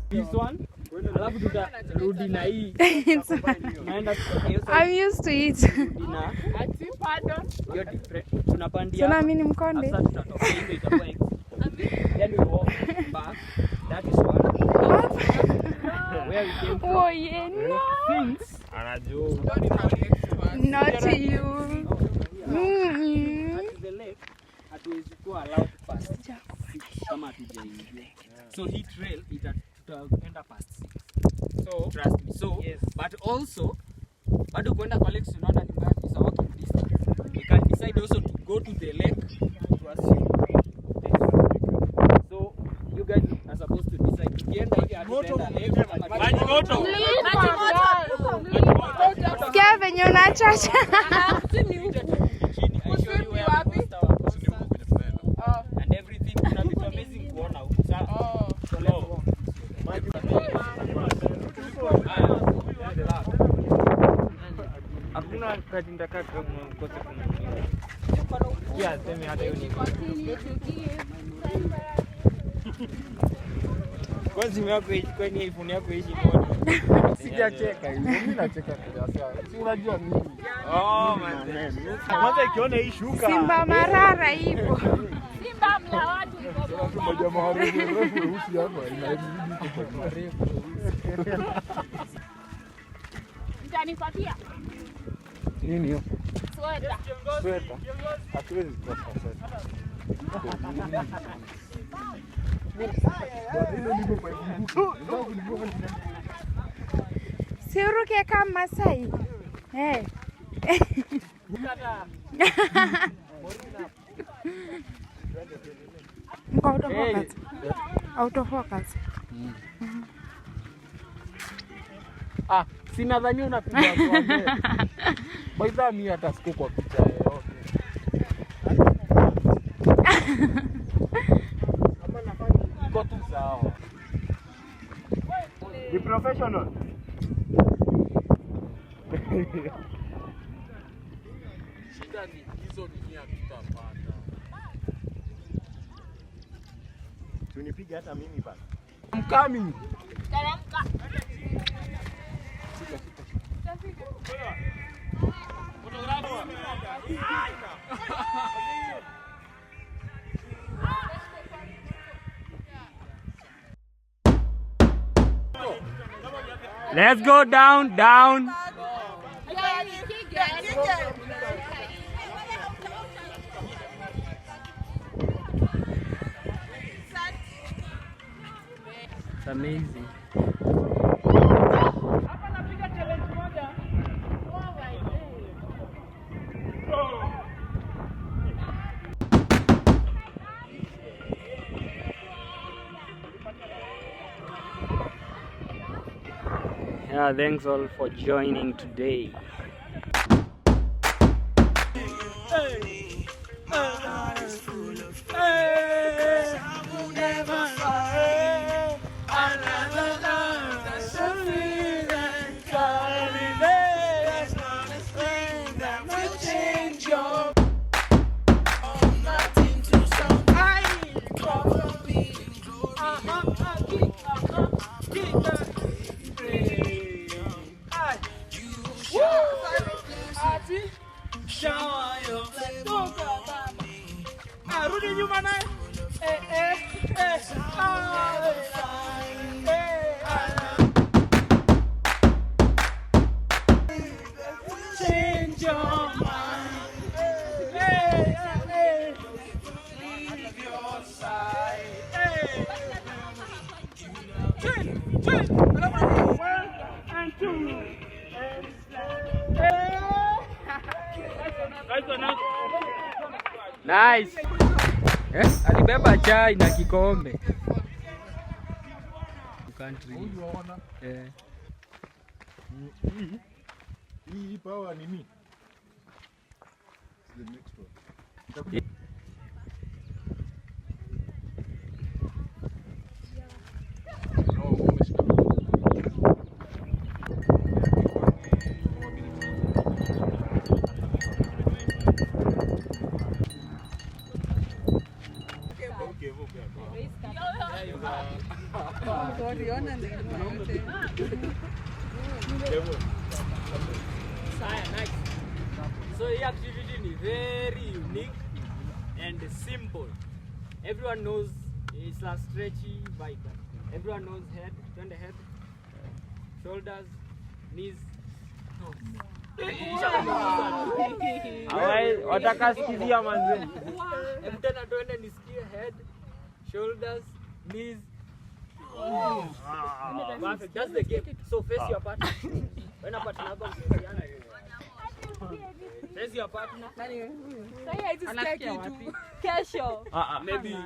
This one. Alafu tutarudi na hii. Naenda I'm used to it. na ati pardon. Hiyo different. Tunapandia. Sana mimi ni mkonde. Sasa tutatoka hiyo itakuwa X. Then we walk back. That is one. Where we came from. Oh yeah, no. Things. Anajua. Not you. At the lake, hatuwezi kuwa allowed to pass. Kama hatujaingia. So hii trail tutaenda past 6. So trust me. So yes. But also bado kwenda kwa lake tunaona ni mbaya, is a walking distance. We can decide also to go to the lake to assume. So you guys are supposed to decide. Ukienda hivi hatuenda lake. Maji moto. Sikia venye unachacha. And everything kuna vitu amazing kuona huko. So let's go. Hakuna kati ndaka kama mkosa kuna. Yeah, sema hata hiyo ni. Kwa simu yako kwenye iPhone yako hizi moja. Sijacheka hiyo. Mimi nacheka kwa sababu. Si unajua mimi. Oh man. Kwanza ikiona hii shuka. Simba marara ipo. Simba mla watu iko. Moja maarufu refu weusi hapa inabidi kwa refu. Mtanipatia Nini hiyo? sweta. Sweta. Hatuwezi kukosa sweta. Siuruke kama Masai. Eh. Mko autofocus. Autofocus. Ah, sina dhani unapiga kwa mbele. Baidha mimi hata siko kwa picha yoyote. Kama nafanya iko tu sawa. Ni professional. Shida ni hizo dunia tutapata. Tunipiga hata mimi bana. I'm coming. Teremka. Let's go down. It's amazing. Yeah, thanks all for joining today. Rudi nyuma naye. Change your mind. Leave your side. One and two. Nice. Alibeba chai na kikombe. Country. Hii power ni mimi. The next one. Nice. So hii activity ni very unique and simple. Everyone knows it's a stretchy bike. Everyone knows head, turn the head, shoulders, knees, toes. Watakasikizia manzi. Hebu tena tuende nisikie head, shoulders, knees. Perfect. That's the game. So face your partner. When a partner comes, face your partner. Kesho. Maybe you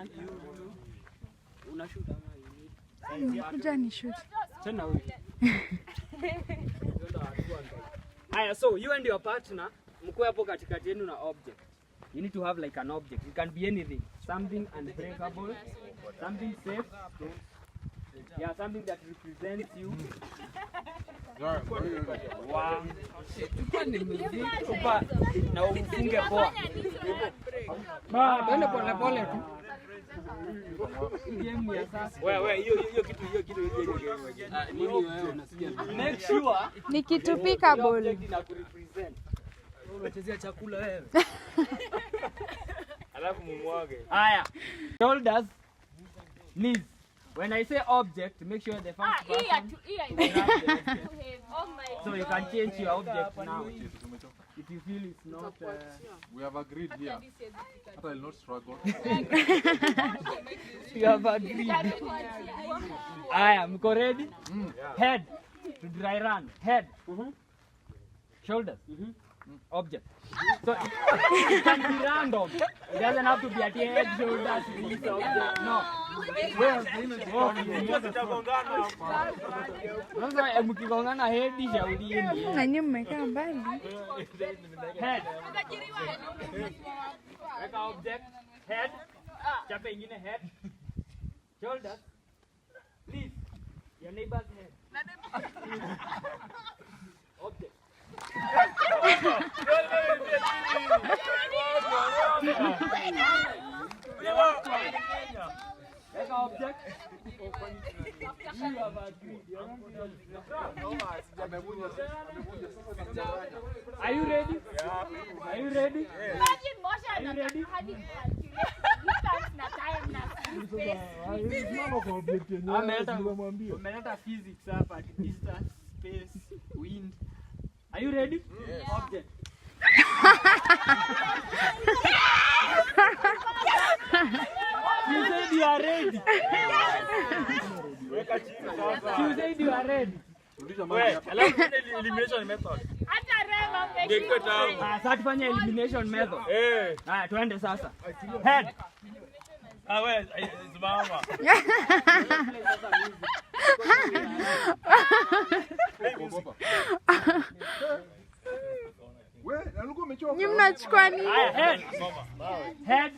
unashoot ama you Kuja ni shoot. tena wewe. Haya, so you and your partner mko hapo katikati yenu na object. You need to have like an object. It can be anything. Something unbreakable, something safe. Yeah, something that represents you. Wow. Super. Na umfunge poa. Twende pole pole tu. Game ya sasa. Wewe hiyo kitu nini wewe unasikia? Make sure Ni kitu pickable. ina kurepresent. Unachezea chakula wewe. Alafu mumwage. Haya. Shoulders, knees. When I say object, make sure the first person grab the object. So you can change your object now. If you feel it's not We have agreed here. That I will not struggle. you have agreed. Aya, mko ready? Head to dry run. Head. Shoulders. Object. So it can be random. It doesn't have to be at head, shoulders, knees, object. No. Sasa mkigongana head shaurieni. Na nyinyi mmekaa mbali. Head. Weka object. Head. Chapa ingine head. Shoulders. Knees. Your neighbor's head. Object. Weka object. You have agreed. Are you ready? Are you ready? Are you ready? Umeleta physics hapa, distance, space, wind. Are you ready? Object. You said you are ready. You said you are ready. Elimination method. Sasa tufanye elimination method. Haya, tuende sasa. Head. Wewe simama. Nyinyi mnachukua nini? Haya, head. Head.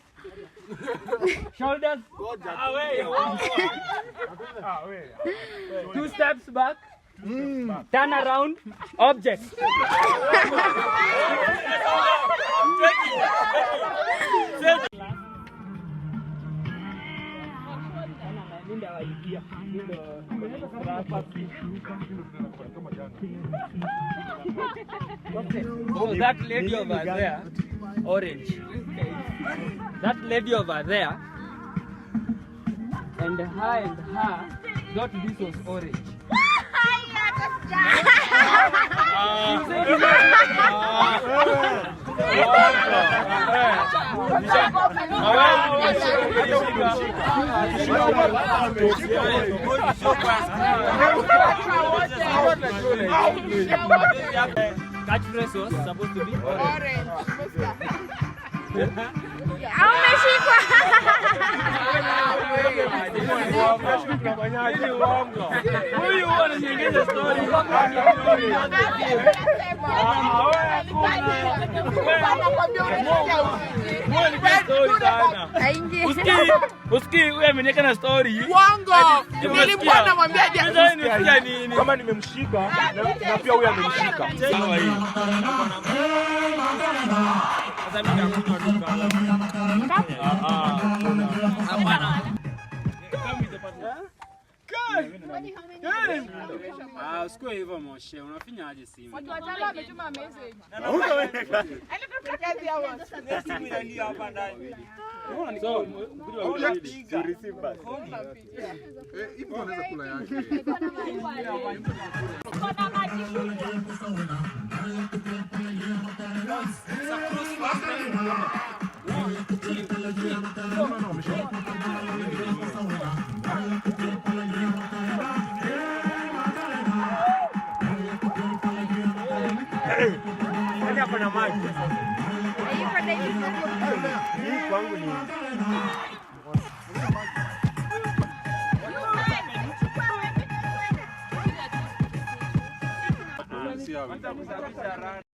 Shoulders. Two steps back. Turn around. Object. Oh, that lady over there, orange. That lady over there, and her, thought this was orange. Catchphrase was supposed to be orange. Ameshikwa. Huyu ananiongeza story. Usikii huyu ameniweka na story. Wango. Nilikuwa namwambia nini? Kama nimemshika na pia huyu amenishika. Sawa hii. Sasa mimi nakunywa duka. Hapana. usikue hivyo Moshe, unafinya aje simu? Watu watano wametuma message. Simu inalia hapa ndani. So, Hii mtu anaweza kula yake. Kuna majibu. Hapa na maji. Hii kwangu ni Si hapo.